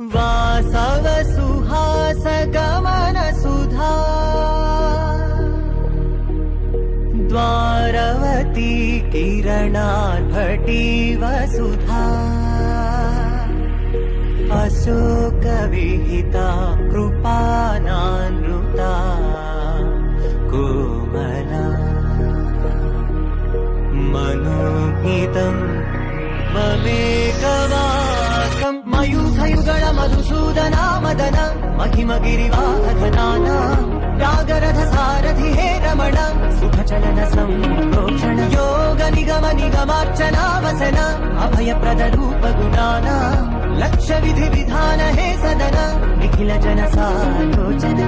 वासव सुहास गमन सुधा द्वारवती किरणार्भटी वसुधा अशोक विहिता कृपानानृता कोमला मनोगीतम् ममेकवाकम् मयूखयुगल मधुसूदना मदन महिमगिरिवाहधनाना रागरथ सारथि हे रमण सुखचलन संप्रोक्षण योग निगम निगमार्चना वसन अभयप्रद रूप गुणाना लक्ष्य विधि विधान हे सदन निखिल जन सालोचन